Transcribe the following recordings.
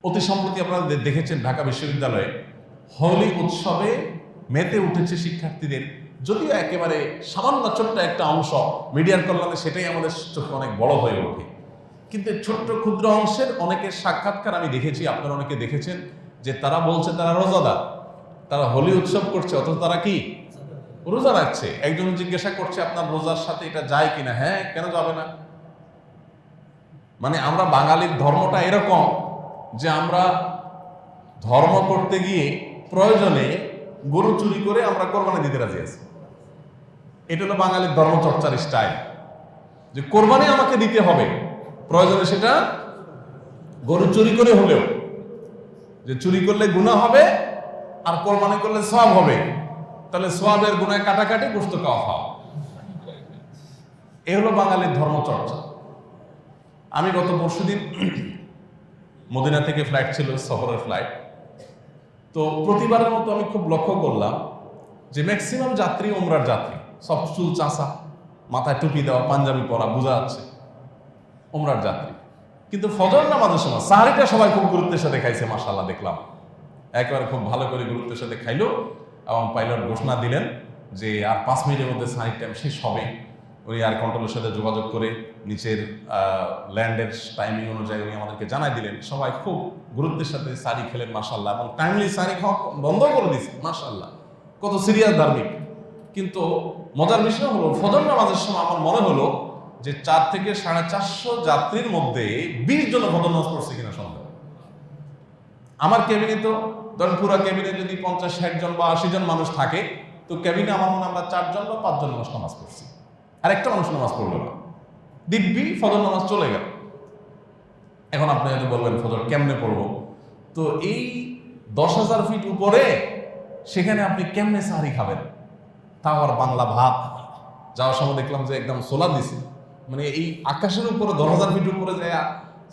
অতি সম্প্রতি আপনারা দেখেছেন ঢাকা বিশ্ববিদ্যালয়ে হোলি উৎসবে মেতে উঠেছে শিক্ষার্থীদের, যদিও একেবারে সামান্য ছোট্ট একটা অংশ মিডিয়ার কল্যাণে সেটাই আমাদের চোখে অনেক বড় হয়ে ওঠে। কিন্তু ছোট্ট ক্ষুদ্র অংশের অনেকের সাক্ষাৎকার আমি দেখেছি, আপনারা অনেকে দেখেছেন, যে তারা বলছে তারা রোজাদার, তারা হোলি উৎসব করছে, অথচ তারা কি রোজা রাখছে। একজন জিজ্ঞাসা করছে আপনার রোজার সাথে এটা যায় কিনা? হ্যাঁ, কেন যাবে না? মানে আমরা বাঙালির ধর্মটা এরকম যে আমরা ধর্ম করতে গিয়ে প্রয়োজনে গরু চুরি করে আমরা কোরবানি দিতে রাজি আছি। এটা হলো বাঙালির ধর্মচর্চার স্টাইল, যে কোরবানি আমাকে দিতে হবে, প্রয়োজনে সেটা গরু চুরি করে হলেও, যে চুরি করলে গুনাহ হবে আর কোরবানি করলে সওয়াব হবে, তাহলে সওয়াবের গুনাহ কাটাকাটি, গোশত খাওয়া খাওয়া। এ হলো বাঙালির ধর্মচর্চা। আমি গত পরশুদিন মদিনা থেকে ফ্লাইট ছিল, সফরের ফ্লাইট। তো প্রতিবারের মতো আমি খুব লক্ষ্য করলাম যে ম্যাক্সিমাম যাত্রী উমরার যাত্রী, সব চুল চাষা, মাথায় টুপি দেওয়া, পাঞ্জাবি পরা, বোঝা যাচ্ছে উমরার যাত্রী। কিন্তু ফজর নামাজের সময় সাহারিটা সবাই খুব গুরুত্বের সাথে খাইছে, মাশাআল্লাহ দেখলাম একেবারে খুব ভালো করে গুরুত্বের সাথে খাইলো। এবং পাইলট ঘোষণা দিলেন যে আর 5 মিনিটের মধ্যে সাহারির টাইম শেষ হবে। উনি এয়ার কন্ট্রোলের সাথে যোগাযোগ করে নিচের ল্যান্ডের টাইমিং অনুযায়ী উনি আমাদেরকে জানাই দিলেন। সবাই খুব গুরুত্বের সাথে সারি খেলেন মাশাআল্লাহ, এবং টাইমলি সারি খাওয়া বন্ধ করে দিয়েছে মাশাআল্লাহ, কত সিরিয়াস ধার্মিক। কিন্তু মজার বিষয় হলো ফজর নামাজের সময় আমার মনে হলো যে 4 থেকে 450 যাত্রীর মধ্যে 20 জন ফজর নামাজ পড়ছে কিনা সন্দেহ। আমার ক্যাবিনে তো ধরেন পুরো ক্যাবিনে যদি 50-60 জন বা 80 জন মানুষ থাকে, তো ক্যাবিনে আমার মনে আমরা 4 জন বা 5 জন মানুষ নামাজ পড়ছি, আর একটা মানুষ নামাজ পড়লো না। দিব্যি ফজর নামাজ চলে গেল। এখন আপনি হয়তো বলবেন ফজর কেমনে পড়বো? তো এই 10,000 ফিট উপরে সেখানে আপনি কেমনে সাহারি খাবেন? তাও আর বাংলা ভাত। যাওয়ার সময় দেখলাম যে একদম সোলা দিছে, মানে এই আকাশের উপরে 10,000 ফিট উপরে যায়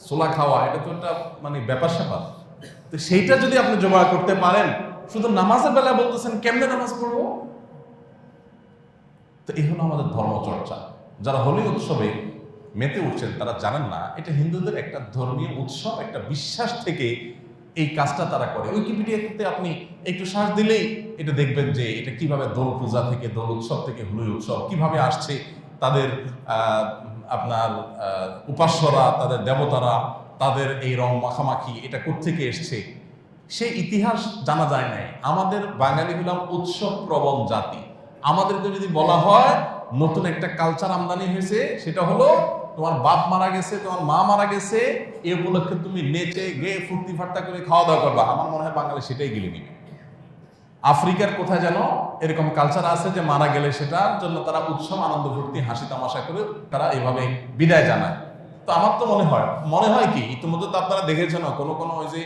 সোলা খাওয়া, এটা তো একটা মানে ব্যাপার স্যাপার। তো সেইটা যদি আপনি জোগাড় করতে পারেন, শুধু নামাজের বেলা বলতেছেন কেমনে নামাজ পড়বো? তো এই হলো আমাদের ধর্মচর্চা। যারা হোলি উৎসবে মেতে উঠছেন তারা জানেন না এটা হিন্দুদের একটা ধর্মীয় উৎসব, একটা বিশ্বাস থেকে এই কাজটা তারা করে। উইকিপিডিয়াতে আপনি একটু শ্বাস দিলেই এটা দেখবেন যে এটা কিভাবে দোল পূজা থেকে, দোল উৎসব থেকে হোলি উৎসব কিভাবে আসছে, তাদের আপনার উপাস্যরা, তাদের দেবতারা, তাদের এই রং মাখামাখি এটা কোত্থেকে এসছে সেই ইতিহাস জানা যায় নাই। আমাদের বাঙালি হলাম উৎসব প্রবণ জাতি। আমাদেরকে যদি বলা হয় নতুন একটা কালচার আমদানি হয়েছে, সেটা হলো তোমার বাপ মারা গেছে, তোমার মা মারা গেছে, এই উপলক্ষে তুমি নেচে গেয়ে ফুর্তি ফাট্টা করে খাওয়া দাওয়া করবা, আমার মনে হয় বাঙালি সেটাই গিলে নিবে। আফ্রিকার কোথায় যেন এরকম কালচার আছে যে মারা গেলে সেটার জন্য তারা উৎসব, আনন্দ ফুর্তি, হাসি তামাশা করে তারা এইভাবে বিদায় জানায়। তো আমার তো মনে হয় কি, ইতিমধ্যে তো আপনারা দেখেছেন কোনো ওই যে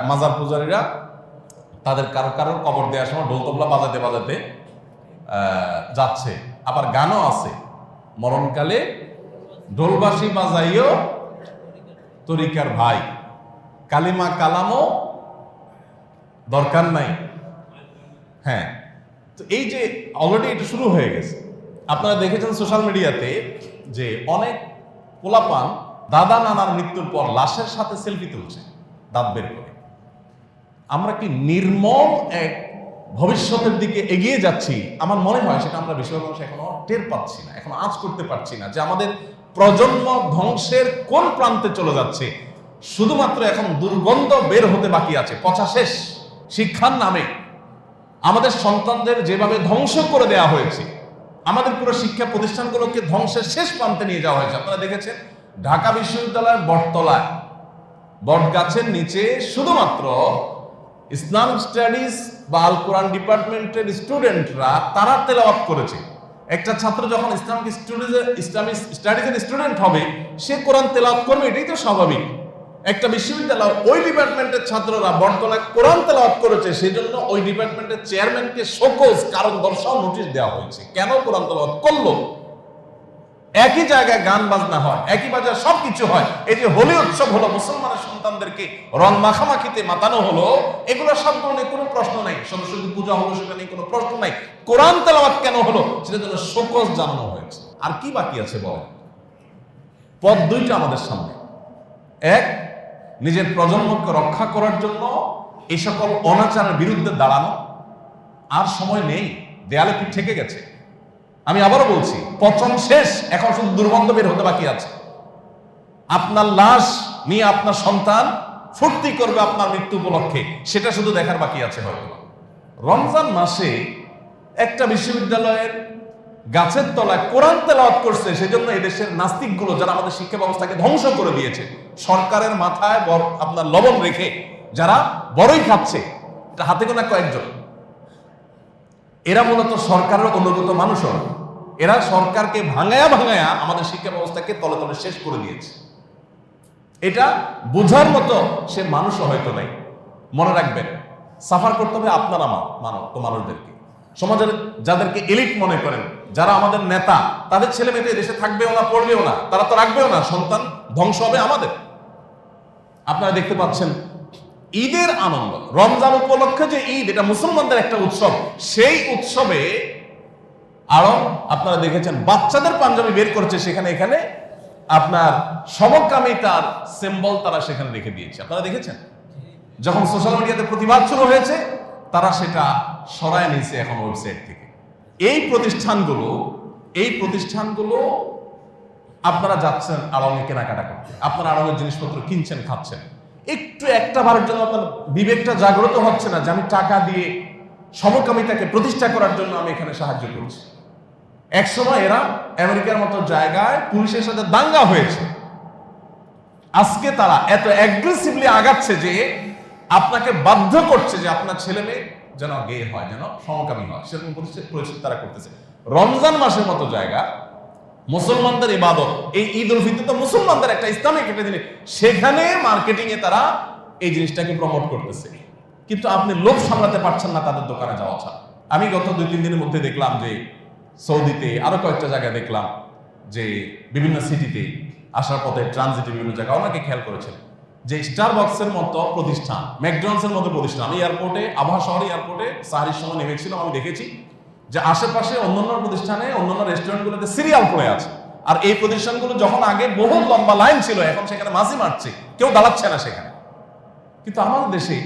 মাজার পূজারীরা তাদের কারোর কবর দেওয়ার সময় ঢোল তবলা বাজাতে বাজাতে যাচ্ছে। আবার গানও আছে, মরণকালে ঢোলবাসী বাজাইও তরিকার ভাই, কালিমা কালামও দরকার নাই। হ্যাঁ, তো এই যে অলরেডি এটা শুরু হয়ে গেছে। আপনারা দেখেছেন সোশ্যাল মিডিয়াতে যে অনেক পোলাপান দাদা নানার মৃত্যুর পর লাশের সাথে সেলফি তুলছে দাঁত বের করে। আমরা কি নির্মম এক ভবিষ্যতের দিকে এগিয়ে যাচ্ছি? আমার মনে হয় সেটা আমরা বেশিরভাগ মানুষ এখনো টের পাচ্ছি না, এখনো আঁচ করতে পারছি না যে আমাদের প্রজন্ম ধ্বংসের কোন প্রান্তে চলে যাচ্ছে। শুধুমাত্র এখন দুর্গন্ধ বের হতে বাকি আছে, পচা শেষ। শিক্ষার নামে আমাদের সন্তানদের যেভাবে ধ্বংস করে দেওয়া হয়েছে, আমাদের পুরো শিক্ষা প্রতিষ্ঠানগুলোকে ধ্বংসের শেষ প্রান্তে নিয়ে যাওয়া হয়েছে। আপনারা দেখেছেন ঢাকা বিশ্ববিদ্যালয়ের বটতলায় বট গাছের নিচে শুধুমাত্র ইসলামিক স্টাডিজ বা আল কোরআন ডিপার্টমেন্টের স্টুডেন্টরা তারা তেলাওয়াত করেছে। একটা ছাত্র যখন ইসলামিক স্টাডিজের স্টুডেন্ট হবে, সে কোরআন তেলাওয়াত করবে, এটাই তো স্বাভাবিক। একটা বিশ্ববিদ্যালয় ওই ডিপার্টমেন্টের ছাত্ররা বটতলায় কোরআন তেলাওয়াত করেছে, সেজন্য ওই ডিপার্টমেন্টের চেয়ারম্যানকে শোকজ কারণ দর্শাও নোটিশ দেওয়া হয়েছে। কেন কোরআন তেলাওয়াত করলো? একই জায়গায় গান বাজনা হয়, একই বাজার সবকিছু হয়। এই যে হোলি উৎসব হলো, মুসলমানের সন্তানদেরকে রং মাখামাখিতে মাতানো হলো, এগুলো সব ধরনের কোনো প্রশ্ন নাই। সরস্বতী পূজা হলো, সেটা নিয়ে কোনো প্রশ্ন নাই। কোরআন তেলাওয়াত কেন হলো, সেটার জন্য শোকজ জানানো হয়েছে। আর কি বাকি আছে বলেন? পথ দুইটা আমাদের সামনে। এক, নিজের প্রজন্মকে রক্ষা করার জন্য এই সকল অনাচারের বিরুদ্ধে দাঁড়ানো আর সময় নেই, দেয়ালে পিঠ ঠেকে গেছে। আমি আবারও বলছি, পচন শেষ, এখন শুধু দুর্গন্ধ বের হতে বাকি আছে। আপনার লাশ নিয়ে আপনার সন্তান ফুর্তি করবে আপনার মৃত্যু উপলক্ষে, সেটা শুধু দেখার বাকি আছে হয়তো। রমজান মাসে একটা বিশ্ববিদ্যালয়ের গাছের তলায় কোরআন তেলাওয়াত করছে, সেজন্য এদেশের নাস্তিকগুলো যারা আমাদের শিক্ষা ব্যবস্থাকে ধ্বংস করে দিয়েছে, সরকারের মাথায় আপনার লবণ রেখে যারা বড়ই খাচ্ছে, এটা হাতে গোনা কয়েকজন, এরা মূলত সরকারের অনুগত মানুষ। এরা সরকারকে ভাঙায়া ভাঙায়া আমাদের শিক্ষা ব্যবস্থাকে তলে তলে শেষ করে দিয়েছে। এটা বোঝার মতো সে মানুষও হয়তো নাই। মনে রাখবেন, সাফার করতে হবে আপনারা মানুষদেরকে, সমাজের যাদেরকে এলিট মনে করেন, যারা আমাদের নেতা, তাদের ছেলে মেয়ে দেশে থাকবেও না, পড়বেও না, তারা তো রাখবেও না, সন্তান ধ্বংস হবে আমাদের। আপনারা দেখতে পাচ্ছেন ঈদের আনন্দ, রমজান উপলক্ষে যে ঈদ, এটা মুসলমানদের একটা উৎসব, সেই উৎসবে আরো আপনারা দেখেছেন বাচ্চাদের পাঞ্জাবি বের করছে, সেখানে এখানে আপনার সমকামিতার সিম্বল তারা সেখানে রেখে দিয়েছে। আপনারা দেখেছেন যখন সোশ্যাল মিডিয়াতে প্রতিবাদ শুরু হয়েছে, তারা সেটা সরায় নিয়েছে এখন ওয়েবসাইট থেকে। এই প্রতিষ্ঠানগুলো আপনারা যাচ্ছেন আড়ঙে কেনাকাটা করতে, আপনারা আড়ঙের জিনিসপত্র কিনছেন, খাচ্ছেন, একটু একটা বারের জন্য আপনার বিবেকটা জাগ্রত হচ্ছে না যে আমি টাকা দিয়ে সমকামিতাকে প্রতিষ্ঠা করার জন্য আমি এখানে সাহায্য করছি। একসময় এরা আমেরিকার মতো জায়গায় পুলিশের সাথে দাঙ্গা হয়েছে, আজকে তারা এত অ্যাগ্রেসিভলি আগাচ্ছে যে আপনাকে বাধ্য করছে যে আপনার ছেলে মেয়ে যেন গে হয়, যেন সমকামী হয়, সেরকম পরিস্থিতি তারা করতেছে। রমজান মাসের মতো জায়গা, মুসলমানদের ইবাদত, এই ঈদ উল ফিতর তো মুসলমানদের একটা ইসলামিক একটা জিনিস, সেখানে মার্কেটিং এ তারা এই জিনিসটাকে প্রমোট করতেছে, কিন্তু আপনি লোভ সামলাতে পারছেন না তাদের দোকানে যাওয়া ছাড়া। আমি গত 2-3 দিনের মধ্যে দেখলাম যে সৌদিতে, আরো কয়েকটা জায়গায় দেখলাম যে বিভিন্ন সিটিতে আসার পথে ট্রানজিটে বিভিন্ন জায়গায় অনেকে খেয়াল করেছেন যে স্টারবাকসের মতো প্রতিষ্ঠান, ম্যাকডোনাল্ডসের মতো প্রতিষ্ঠান, আমি এয়ারপোর্টে, আবহা শহরে এয়ারপোর্টে সাহারির সময় নেমেছিলাম, আমি দেখেছি যে আশেপাশে অন্যান্য প্রতিষ্ঠানে, অন্যান্য রেস্টুরেন্টগুলোতে সিরিয়াল পড়ে আছে, আর এই প্রতিষ্ঠানগুলো যখন আগে বহু লম্বা লাইন ছিল, এখন সেখানে মাঝি মারছে, কেউ দাঁড়াচ্ছে না সেখানে। কিন্তু আমাদের দেশে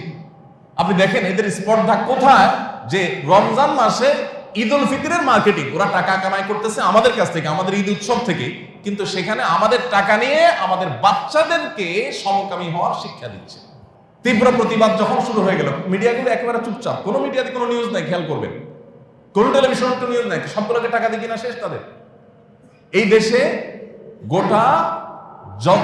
আপনি দেখেন এদের স্পর্ধা কোথায়, যে রমজান মাসে ঈদ উল ফিতরের মার্কেটিং, ওরা টাকা কামাই করতেছে আমাদের কাছ থেকে, আমাদের ঈদ উৎসব থেকে, কিন্তু সেখানে আমাদের টাকা নিয়ে আমাদের বাচ্চাদেরকে সমকামী হওয়ার শিক্ষা দিচ্ছে। তীব্র প্রতিবাদ যখন শুরু হয়ে গেল, মিডিয়াগুলো একেবারে চুপচাপ, কোনো মিডিয়াতে কোনো নিউজ নাই, খেয়াল করবেন, কোন টেলিভিশনে কোনো নিউজ নাই, সবগুলোকে টাকা দিয়ে কিনা শেষ তাদের। এই দেশে গোটা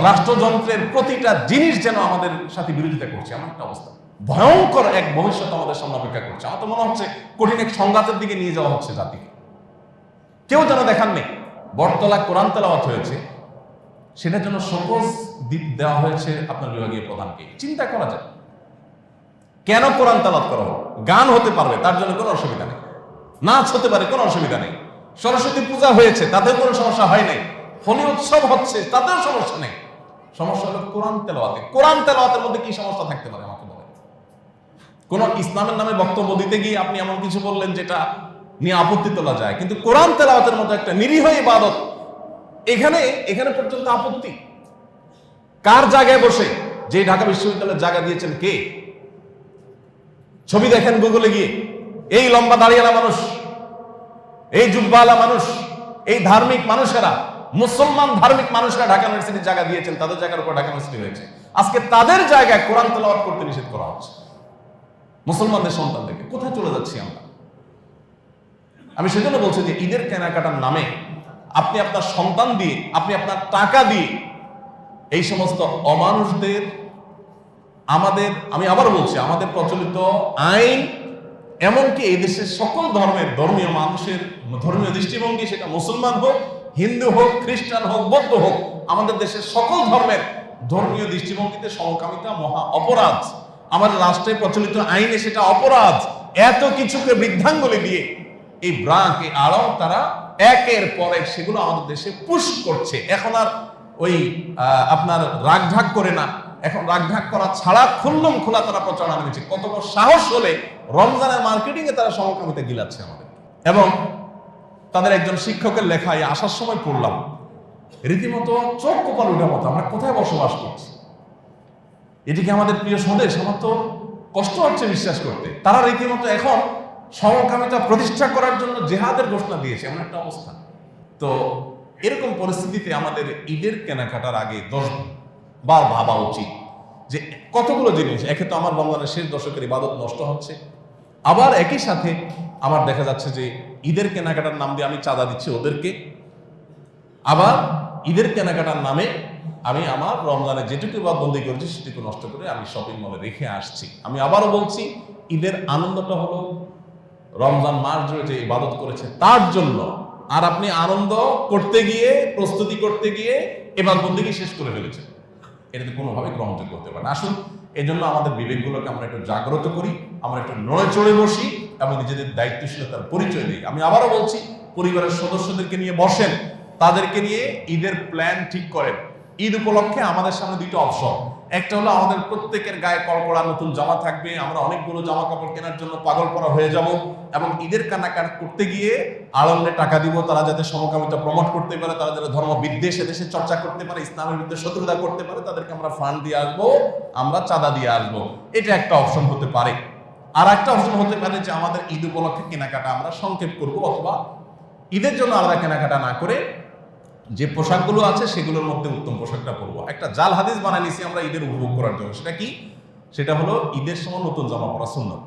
রাষ্ট্রযন্ত্রের প্রতিটা জিনিস যেন আমাদের সাথে বিরোধিতা করছে, এমন একটা অবস্থা। ভয়ঙ্কর এক ভবিষ্যৎ আমাদের সামনে অপেক্ষা করছে। আমার তো মনে হচ্ছে কঠিন এক সংঘাতের দিকে নিয়ে যাওয়া হচ্ছে জাতিকে। কেউ যেন দেখার নেই। বটতলা কোরআন তেলাওয়াত হয়েছে, সেটার জন্য সহজ দেওয়া হয়েছে আপনার বিভাগীয় প্রধানকে। চিন্তা করা যায় কেন কোরআন তেলাওয়াত করা হোক, গান হতে পারবে, তার জন্য কোনো অসুবিধা নেই, নাচ হতে পারে, কোনো অসুবিধা নেই, সরস্বতী পূজা হয়েছে, তাতেও কোনো সমস্যা হয় নাই, হোলি উৎসব হচ্ছে, তাতেও সমস্যা নেই। সমস্যা হলো কোরআন তেলাওয়াতে। কোরআন তেলাওয়াতের মধ্যে কি সমস্যা থাকতে পারে আমাকে বলেন? কোন ইসলামের নামে বক্তব্য দিতে গিয়ে আপনি এমন কিছু বললেন যেটা নিয়ে আপত্তি তোলা যায়, কিন্তু কোরআন তেলাওয়াতের মতো একটা নিরীহ ইবাদত, এখানে পর্যন্ত আপত্তি। কার জায়গায় বসে? যে ঢাকা বিশ্ববিদ্যালয়ের জায়গা দিয়েছেন কে? ছবি দেখেন গুগলে গিয়ে, এই লম্বা দাঁড়িয়ালা মানুষ, এই জুব্বাওয়ালা মানুষ, এই ধার্মিক মানুষেরা, মুসলমান ধার্মিক মানুষরা ঢাকা ইউনিভার্সিটির জায়গা দিয়েছেন, তাদের জায়গার উপর ঢাকা ইউনিভার্সিটি হয়েছে। আজকে তাদের জায়গায় কোরআন তেলাওয়াত করতে নিষেধ করা হচ্ছে মুসলমানদের সন্তানদেরকে। কোথায় চলে যাচ্ছি আমরা? আমি সেজন্য বলছি যে ঈদের কেনাকাটার নামে আপনি আপনার সন্তান দিয়ে, আপনি আপনার টাকা দিয়ে এই সমস্ত অমানুষদের, আমি আবার বলছি, আমাদের প্রচলিত আইন, এমনকি এই দেশের সকল ধর্মের ধর্মীয় মানুষের ধর্মীয় দৃষ্টিভঙ্গি, সেটা মুসলমান হোক, হিন্দু হোক, খ্রিস্টান হোক, বৌদ্ধ হোক, আমাদের দেশের সকল ধর্মের ধর্মীয় দৃষ্টিভঙ্গিতে সমকামিতা মহা অপরাধ। আমাদের রাষ্ট্রে প্রচলিত আইনে সেটা অপরাধ। এত কিছুকে বৃদ্ধাঙ্গুলি দিয়ে এই ব্রাক, এই আড়ং, তারা একের পর এক সেগুলো আমাদের দেশে পুশ করছে। এখন আর ওই আপনার রাগঢাক করে না, এখন রাগঢাক করা ছাড়া খুল্লম খোলা তারা প্রচারণা নেমেছে। কত বড় সাহস হলে রমজানের মার্কেটিং এ তারা সমকামিতা গিলাচ্ছে আমাদের। এবং তাদের একজন শিক্ষকের লেখায় আসার সময় পড়লাম, রীতিমতো চোখ কপাল উঠার মতো, আমরা কোথায় বসবাস করছি? এটি কি আমাদের প্রিয় স্বদেশ? আমার তো কষ্ট হচ্ছে বিশ্বাস করতে। তারা রীতিমতো এখন সমকামিতা প্রতিষ্ঠা করার জন্য জেহাদের ঘোষণা দিয়েছে, এমন একটা অবস্থা। তো এরকম পরিস্থিতিতে আমাদের ঈদের কেনাকাটার আগে 10 বার ভাবা উচিত যে কতগুলো জিনিস। একে তো আমার রমজানের শেষ দশকের ইবাদত নষ্ট হচ্ছে, আবার একই সাথে আমার দেখা যাচ্ছে যে ঈদের কেনাকাটার নাম দিয়ে আমি চাঁদা দিচ্ছি ওদেরকে, আবার ঈদের কেনাকাটার নামে আমি আমার রমজানে যেটুকু ইবাদতবন্দি করেছি সেটুকু নষ্ট করে আমি শপিং মলে রেখে আসছি। আমি আবারও বলছি, ঈদের আনন্দটা হলো রমজান মাস জুড়ে যে ইবাদত করেছে তার জন্য। আর আপনি আনন্দ করতে গিয়ে, প্রস্তুতি করতে গিয়ে ইবাদতবন্দি শেষ করে ফেলেছেন, এটাতে কোনোভাবে গ্রহণযোগ্য হতে পারে না। আসুন এই জন্য আমাদের বিবেকগুলোকে আমরা একটু জাগ্রত করি, আমরা একটু নড়ে চড়ে বসি এবং নিজেদের দায়িত্বশীলতার পরিচয় দিই। আমি আবারও বলছি, পরিবারের সদস্যদেরকে নিয়ে বসেন, তাদেরকে নিয়ে ঈদের প্ল্যান ঠিক করেন। ঈদ উপলক্ষে আমাদের সামনে দুটো অপশন। একটা হলো আমাদের প্রত্যেকের গায়ে কড়কড়া নতুন জামা থাকবে, আমরা অনেকগুলো জামা কাপড় কেনার জন্য পাগল করা হয়ে যাব এবং ঈদের কেনাকাটা করতে গিয়ে আড়ম্বরে টাকা দিব, তারা যাতে সমকামিতা প্রমোট করতে পারে, তারা যাতে ধর্ম বিদ্বেষ দেশে চর্চা করতে পারে, ইসলামের বিরুদ্ধে শত্রুতা করতে পারে, তাদেরকে আমরা ফান্ড দিয়ে আসবো, আমরা চাঁদা দিয়ে আসবো। এটা একটা অপশন হতে পারে। আর একটা অপশন হতে পারে যে আমাদের ঈদ উপলক্ষে কেনাকাটা আমরা সংক্ষেপ করব, অথবা ঈদের জন্য আলাদা কেনাকাটা না করে যে পোশাকগুলো আছে সেগুলোর মধ্যে উত্তম পোশাকটা পরবো। একটা জাল হাদিস বানাই নিছি আমরা ঈদের উপভোগ করার জন্য। সেটা কি? সেটা হলো ঈদের সময় নতুন জামা পরা সুন্নাত।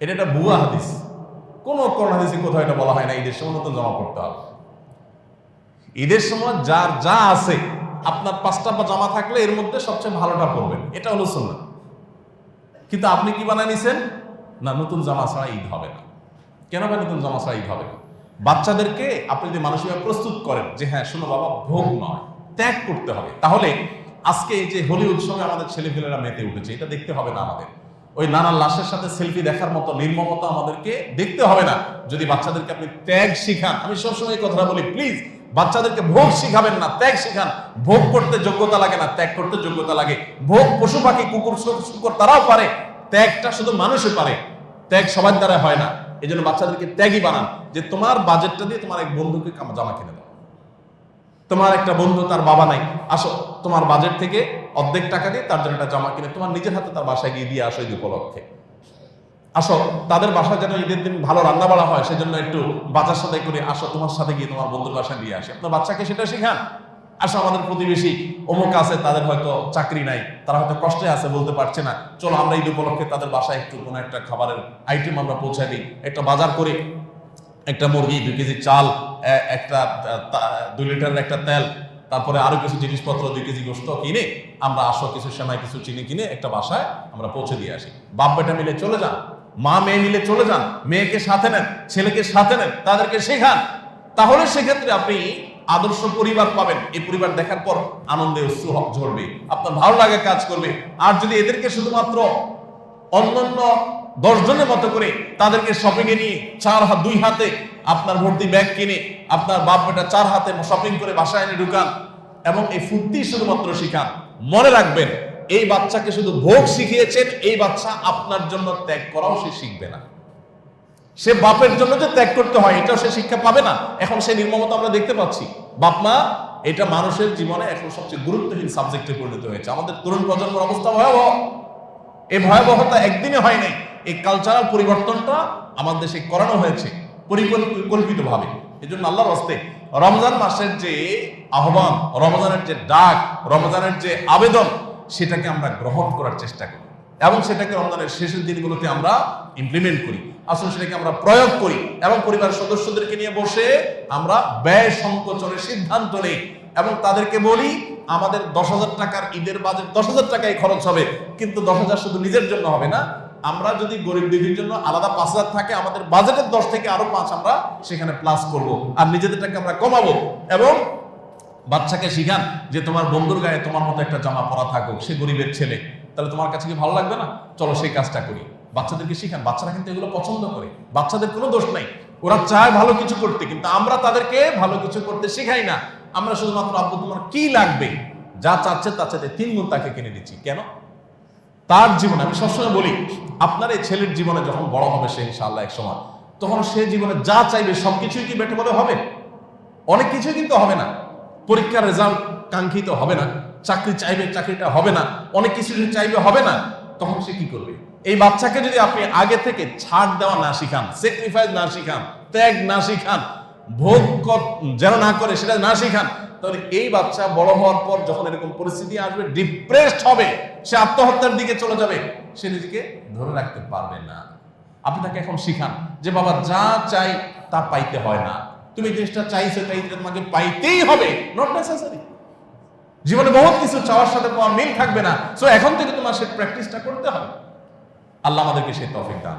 এটা একটা ভুয়া হাদিস, কোনো কোরআন হাদিসে কোথাও এটা বলা হয় না ঈদের সময় নতুন জামা পরতে হবে। ঈদের সময় যার যা আছে, আপনার 5টা জামা থাকলে এর মধ্যে সবচেয়ে ভালোটা পরবেন, এটা হলো সুন্নাত। কিন্তু আপনি কি বানাই নিছেন? না, নতুন জামা ছাড়া ঈদ হবে না। কেন ভাই নতুন জামা ছাড়া ঈদ হবে না? বাচ্চাদেরকে আপনি যদি মানসিকভাবে প্রস্তুত করেন যে হ্যাঁ শোনো বাবা, ভোগ নয়, ত্যাগ করতে হবে, তাহলে আজকে এই যে হোলি উৎসবে আমাদের ছেলেপেলেরা মেতে উঠেছে, এটা দেখতে হবে না আমাদের। ওই নানান লাশের সাথে সেলফি দেখার মতো নির্মমতা আমাদেরকে দেখতে হবে না। যদি বাচ্চাদেরকে আপনি ত্যাগ শিখান, আমি সবসময় এই কথাটা বলি, প্লিজ বাচ্চাদেরকে ভোগ শিখাবেন না, ত্যাগ শিখান। ভোগ করতে যোগ্যতা লাগে না, ত্যাগ করতে যোগ্যতা লাগে। ভোগ পশু পাখি, কুকুর শুকর তারাও পারে, ত্যাগটা শুধু মানুষে পারে, ত্যাগ সবার দ্বারা হয় না। এই জন্য বাচ্চাদেরকে ত্যাগই বানান। যে তোমার বাজেটটা দিয়ে তোমার এক বন্ধুকে জামা কিনে দাও, তোমার একটা বন্ধু তার বাবা নাই, আসো তোমার বাজেট থেকে অর্ধেক টাকা দিয়ে তার জন্য একটা জামা কিনে তোমার নিজের হাতে তার বাসায় গিয়ে দিয়ে আসো ঈদ উপলক্ষে। আসো তাদের বাসায় যেন ঈদের দিন ভালো রান্না বাড়া হয়, সেজন্য একটু বাজার সদাই করে আসো, তোমার সাথে গিয়ে তোমার বন্ধুর বাসায় দিয়ে আসে। আপনার বাচ্চাকে সেটা শেখান। আসো আমাদের প্রতিবেশী অমুক আছে, তাদের হয়তো চাকরি নাই, তারা হয়তো কষ্টে আছে, বলতে পারছে না, চলো আমরা ঈদ উপলক্ষে তাদের বাসায় একটু কোনো একটা খাবারের আইটেম আমরা পৌঁছাই দিই। একটা বাজার করে একটা মুরগি, 2 কেজি চাল, একটা 2 লিটারের একটা তেল, তারপরে আরো কিছু জিনিসপত্র, 2 কেজি গোশত কিনে আমরা আসো, কিছু সেমাই কিছু চিনি কিনে একটা বাসায় আমরা পৌঁছে দিয়ে আসি। বাপ বেটা মিলে চলে যান, মা মেয়ে মিলে চলে যান, মেয়েকে সাথে নেন, ছেলেকে সাথে নেন, তাদেরকে শেখান। তাহলে সেক্ষেত্রে আপনি আদর্শ পরিবার পাবেন। এই পরিবার দেখার পর আনন্দে অশ্রু ঝরবে, আপনার ভালো লাগে কাজ করবে। আর যদি এদেরকে শুধুমাত্র অন্যান্য 10 জনের মতো করে তাদেরকে শপিং এ নিয়ে 2 হাতে আপনার ভর্তি ব্যাগ কিনে আপনার বাপ বেটা 4 হাতে শপিং করে বাসায় এনে ঢুকান এবং এই ফুর্তি শুধুমাত্র শিখান, মনে রাখবেন এই বাচ্চাকে শুধু ভোগ শিখিয়েছেন, এই বাচ্চা আপনার জন্য ত্যাগ করাও সে শিখবে না। সে বাপের জন্য যে ত্যাগ করতে হয় এটাও সে শিক্ষা পাবে না। এখন সেই নির্মমতা আমরা দেখতে পাচ্ছি। বাপ মা এটা মানুষের জীবনে এখন সবচেয়ে গুরুত্বহীন সাবজেক্টে পরিণত হয়েছে। আমাদের তরুণ প্রজন্মের অবস্থা ভয়াবহ। এই ভয়াবহতা একদিনে হয় নাই। এই কালচারাল পরিবর্তনটা আমাদের দেশে করানো হয়েছে পরিকল্পিতভাবে। এই জন্য আল্লাহর হস্তে রমজান মাসের যে আহ্বান, রমজানের যে ডাক, রমজানের যে আবেদন, সেটাকে আমরা গ্রহণ করার চেষ্টা করি এবং সেটাকে রমজানের শেষের দিনগুলোতে আমরা ইমপ্লিমেন্ট করি। আসলে সেটাকে আমরা প্রয়োগ করি এবং পরিবারের সদস্যদেরকে নিয়ে বসে আমরা ব্যয় সংকোচনের সিদ্ধান্ত নেই এবং তাদেরকে বলি আমাদের 10,000 টাকার ঈদের বাজেট 10,000 টাকায় খরচ হবে, কিন্তু 10,000 শুধু নিজের জন্য হবে না। আমরা যদি গরিব দুঃখীর জন্য আলাদা 5,000 থাকে, আমাদের বাজেটের 10 থেকে আরো 5 আমরা সেখানে প্লাস করব আর নিজেদেরটাকে আমরা কমাবো। এবং বাচ্চাকে শিখান যে তোমার বন্ধুর গায়ে তোমার মতো একটা জামা পরা থাকুক, সে গরিবের ছেলে, তাহলে তোমার কাছে কি ভালো লাগবে না? চলো সেই কাজটা করি। বাচ্চাদেরকে শিখান, বাচ্চারা কিন্তু এগুলো পছন্দ করে, বাচ্চাদের কোনো দোষ নাই, ওরা চায় ভালো কিছু করতে, কিন্তু আমরা তাদেরকে ভালো কিছু করতে শেখাই না। আমরা শুধুমাত্র আব্বু তোমার কি লাগবে, যা চাচ্ছে তার চাইতে 3 গুণ তাকে কিনে দিচ্ছি। কেন? তার জীবনে, আমি সবসময় বলি আপনার এই ছেলের জীবনে যখন বড় হবে সে ইনশাআল্লাহ এক সময়, তখন সে জীবনে যা চাইবে সবকিছুই কি বেটে বলে হবে? অনেক কিছুই কিন্তু হবে না। পরীক্ষার রেজাল্ট কাঙ্ক্ষিত হবে না, চাকরি চাইবে, চাকরিটা হবে না, অনেক কিছু চাইবে, হবে না, তখন সে কি করবে? এই বাচ্চাকে যদি আপনি আগে থেকে ছাড় দেওয়া না শিখান, স্যাক্রিফাইস না শিখান, ত্যাগ না শিখান, ভোগ যেন না করে সেটা না শিখান, তাহলে এই বাচ্চা বড় হওয়ার পর যখন এরকম পরিস্থিতি আসবে, ডিপ্রেসড হবে, সে আত্মহত্যার দিকে চলে যাবে, সে নিজেকে ধরে রাখতে পারবে না। আপনি তাকে এখন শিখান যে বাবা যা চাই তা পাইতে হয় না, তুমি জিনিসটা চাইছো তাই তোমাকে পাইতেই হবে, নট নেসেসারি। জীবনে বহুত কিছু চাওয়ার সাথে পাওয়ার মিল থাকবে না, সো এখন থেকে তোমার সেই প্র্যাকটিসটা করতে হবে। আল্লাহ আমাদেরকে সেই তৌফিক দান।